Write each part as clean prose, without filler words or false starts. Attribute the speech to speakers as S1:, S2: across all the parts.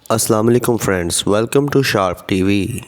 S1: अस्सलाम वालेकुम friends, welcome to Sharp TV.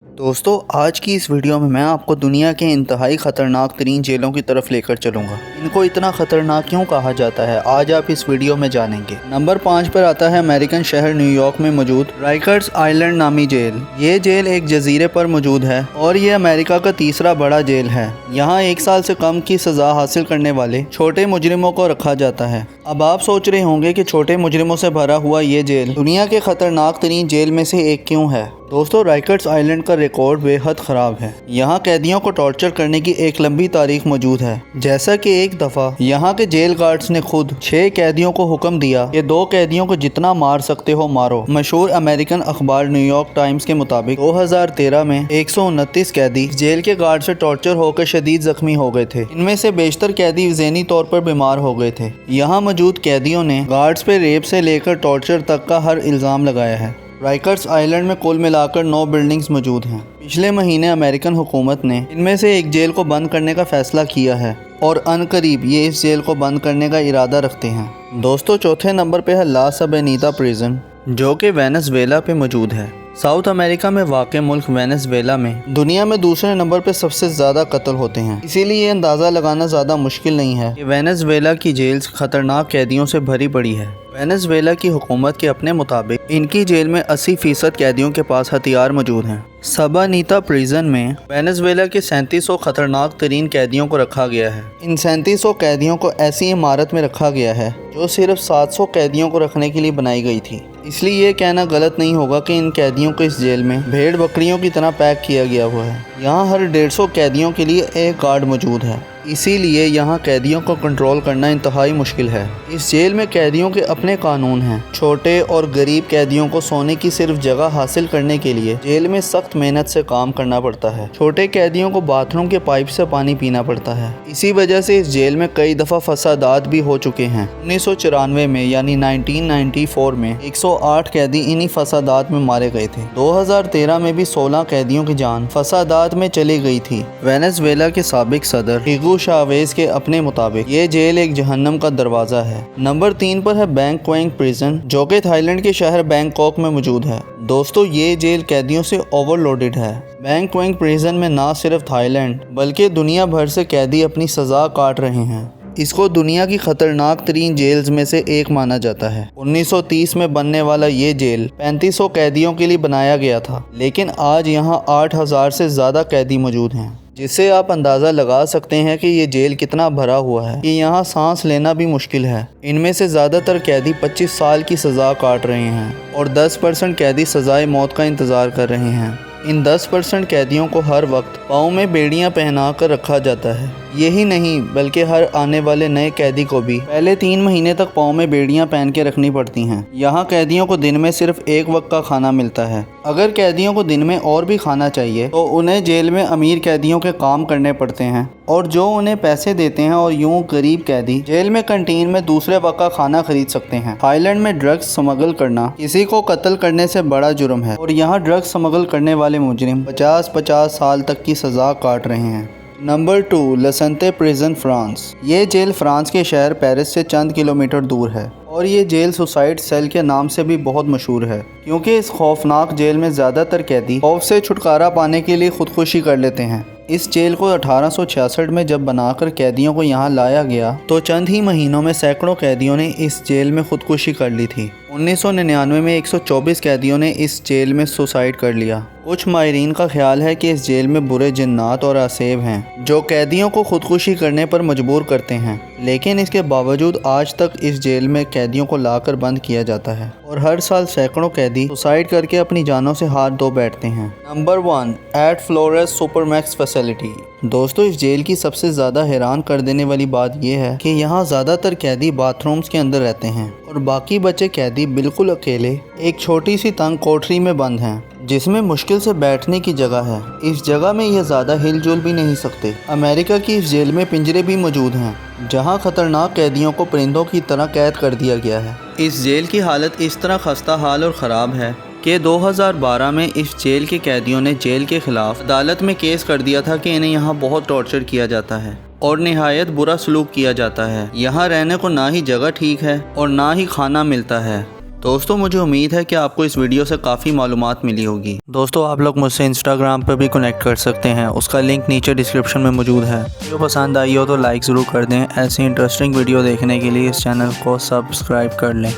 S2: दोस्तों, आज की इस वीडियो में मैं आपको दुनिया के इंतहाई ख़तरनाक तरीन जेलों की तरफ लेकर चलूँगा। इनको इतना ख़तरनाक क्यों कहा जाता है, आज आप इस वीडियो में जानेंगे। नंबर 5 पर आता है अमेरिकन शहर न्यूयॉर्क में मौजूद राइकर्स आइलैंड नामी जेल। ये जेल एक जजीरे पर मौजूद है और ये अमेरिका का तीसरा बड़ा जेल है। यहाँ 1 साल से कम की सज़ा हासिल करने वाले छोटे मुजरिमों को रखा जाता है। अब आप सोच रहे होंगे कि छोटे मुजरिमों से भरा हुआ ये जेल दुनिया के ख़तरनाक तरीन जेल में से एक क्यों है। दोस्तों, राइकर्स आइलैंड का रिकॉर्ड बेहद ख़राब है। यहाँ कैदियों को टॉर्चर करने की एक लंबी तारीख मौजूद है। जैसा कि एक दफ़ा यहाँ के जेल गार्ड्स ने खुद 6 कैदियों को हुक्म दिया कि 2 कैदियों को जितना मार सकते हो मारो। मशहूर अमेरिकन अखबार न्यूयॉर्क टाइम्स के मुताबिक 2013 में 129 कैदी जेल के गार्ड से टॉर्चर होकर शदीद जख्मी हो गए थे। इनमें से बेशतर कैदी ज़हनी तौर पर बीमार हो गए थे। यहाँ मौजूद कैदियों ने गार्ड्स पे रेप से लेकर टॉर्चर तक का हर इल्ज़ाम लगाया है। राइकर्स आइलैंड में कुल मिलाकर 9 बिल्डिंग्स मौजूद हैं। पिछले महीने अमेरिकन हुकूमत ने इनमें से एक जेल को बंद करने का फैसला किया है और अनकरीब ये इस जेल को बंद करने का इरादा रखते हैं। दोस्तों, चौथे नंबर पे है ला सबेनीता प्रिजन, जो कि वेनेजुएला पे मौजूद है। साउथ अमेरिका में वाक़ मुल्क वेनेजुएला में दुनिया में दूसरे नंबर पे सबसे ज़्यादा कत्ल होते हैं। इसीलिए ये अंदाज़ा लगाना ज़्यादा मुश्किल नहीं है कि वेनेजुएला की जेल्स खतरनाक कैदियों से भरी पड़ी है। वेनेजुएला की हुकूमत के अपने मुताबिक इनकी जेल में 80% कैदियों के पास हथियार मौजूद हैं। सबेनीता प्रिजन में वेनेजुएला के 3700 खतरनाक तरीन कैदियों को रखा गया है। इन 3700 कैदियों को ऐसी इमारत में रखा गया है जो सिर्फ 700 कैदियों को रखने के लिए बनाई गई थी। इसलिए ये कहना गलत नहीं होगा कि इन कैदियों को इस जेल में भेड़ बकरियों की तरह पैक किया गया हुआ है। यहाँ हर 150 कैदियों के लिए एक गार्ड मौजूद है। इसीलिए यहाँ कैदियों को कंट्रोल करना इंतहाई मुश्किल है। इस जेल में कैदियों के अपने कानून हैं। छोटे और गरीब कैदियों को सोने की सिर्फ जगह हासिल करने के लिए जेल में सख्त मेहनत से काम करना पड़ता है। छोटे कैदियों को बाथरूम के पाइप से पानी पीना पड़ता है। इसी वजह से इस जेल में कई दफ़ा फसादात भी हो चुके हैं। 1994 में यानी 1994 में 108 कैदी इन्हीं फसादात में मारे गए थे। 2013 में भी 16 कैदियों की जान फसादात में चली गई थी। वेनेजुएला के साबिक सदर हिगो चावेज के अपने मुताबिक ये जेल एक जहन्नम का दरवाज़ा है। नंबर 3 पर है बैंकॉक प्रिजन, जो कि थाईलैंड के शहर बैंकॉक में मौजूद है। दोस्तों, ये जेल कैदियों से ओवरलोडेड है। बैंकॉक प्रिजन में ना सिर्फ थाईलैंड बल्कि दुनिया भर से कैदी अपनी सज़ा काट रहे हैं। इसको दुनिया की खतरनाक तरीन जेल्स में से एक माना जाता है। 1930 में बनने वाला ये जेल 3500 कैदियों के लिए बनाया गया था, लेकिन आज यहाँ 8000 से ज़्यादा कैदी मौजूद हैं, जिससे आप अंदाज़ा लगा सकते हैं कि ये जेल कितना भरा हुआ है कि यहाँ सांस लेना भी मुश्किल है। इनमें से ज़्यादातर कैदी 25 साल की सज़ा काट रहे हैं और 10% कैदी सज़ाए मौत का इंतज़ार कर रहे हैं। इन 10% कैदियों को हर वक्त पाँव में बेड़ियाँ पहना कर रखा जाता है। यही नहीं बल्कि हर आने वाले नए कैदी को भी पहले 3 महीने तक पाँव में बेड़ियाँ पहन के रखनी पड़ती हैं। यहाँ कैदियों को दिन में सिर्फ एक वक्त का खाना मिलता है। अगर कैदियों को दिन में और भी खाना चाहिए तो उन्हें जेल में अमीर कैदियों के काम करने पड़ते हैं और जो उन्हें पैसे देते हैं, और यूँ गरीब कैदी जेल में कैंटीन में दूसरे वक्त का खाना खरीद सकते हैं। थाईलैंड में ड्रग्स स्मगल करना किसी को कत्ल करने से बड़ा जुर्म है और यहाँ ड्रग्स स्मगल करने वाले मुजरिम 50-50 साल तक की सज़ा काट रहे हैं। Number 2, La Sante prison, France. ये जेल फ्रांस के शहर पेरिस से चंद किलोमीटर दूर है और ये जेल सुसाइड सेल के नाम से भी बहुत मशहूर है, क्योंकि इस खौफनाक जेल में ज़्यादातर कैदी खौफ से छुटकारा पाने के लिए खुदकुशी कर लेते हैं। इस जेल को 1866 में जब बनाकर कैदियों को यहाँ लाया गया तो चंद ही महीनों में सैकड़ों कैदियों ने इस जेल में खुदकुशी कर ली थी। 1999 में 124 कैदियों ने इस जेल में सुसाइड कर लिया। कुछ माहिरीन का ख्याल है कि इस जेल में बुरे जिन्नात और आसेब हैं जो कैदियों को खुदकुशी करने पर मजबूर करते हैं, लेकिन इसके बावजूद आज तक इस जेल में कैदियों को लाकर बंद किया जाता है और हर साल सैकड़ों कैदी सुसाइड करके अपनी जानों से हाथ धो बैठते हैं। Number 1, at Florence supermax facility. दोस्तों, इस जेल की सबसे ज़्यादा हैरान कर देने वाली बात यह है कि यहाँ ज़्यादातर कैदी बाथरूम्स के अंदर रहते हैं और बाकी बचे कैदी बिल्कुल अकेले एक छोटी सी तंग कोठरी में बंद हैं, जिसमें मुश्किल से बैठने की जगह है। इस जगह में ये ज़्यादा हिलजुल भी नहीं सकते। अमेरिका की इस जेल में पिंजरे भी मौजूद हैं, जहां खतरनाक कैदियों को परिंदों की तरह कैद कर दिया गया है। इस जेल की हालत इस तरह खस्ता हाल और ख़राब है कि 2012 में इस जेल के कैदियों ने जेल के खिलाफ अदालत में केस कर दिया था कि इन्हें यहाँ बहुत टॉर्चर किया जाता है और निहायत बुरा सलूक किया जाता है। यहाँ रहने को ना ही जगह ठीक है और ना ही खाना मिलता है। दोस्तों मुझे उम्मीद है कि आपको इस वीडियो से काफ़ी मालूमात मिली होगी। दोस्तों आप लोग मुझसे इंस्टाग्राम पर भी कनेक्ट कर सकते हैं, उसका लिंक नीचे डिस्क्रिप्शन में मौजूद है। वीडियो पसंद आई हो तो लाइक ज़रूर कर दें। ऐसी इंटरेस्टिंग वीडियो देखने के लिए इस चैनल को सब्सक्राइब कर लें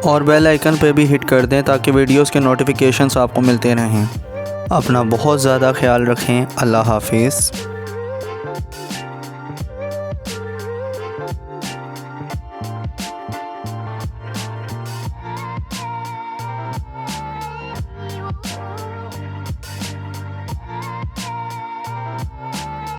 S2: और बेल आइकन पर भी हिट कर दें ताकि वीडियोज़ के नोटिफिकेशंस आपको मिलते रहें। अपना बहुत ज़्यादा ख्याल रखें। अल्लाह हाफिज़।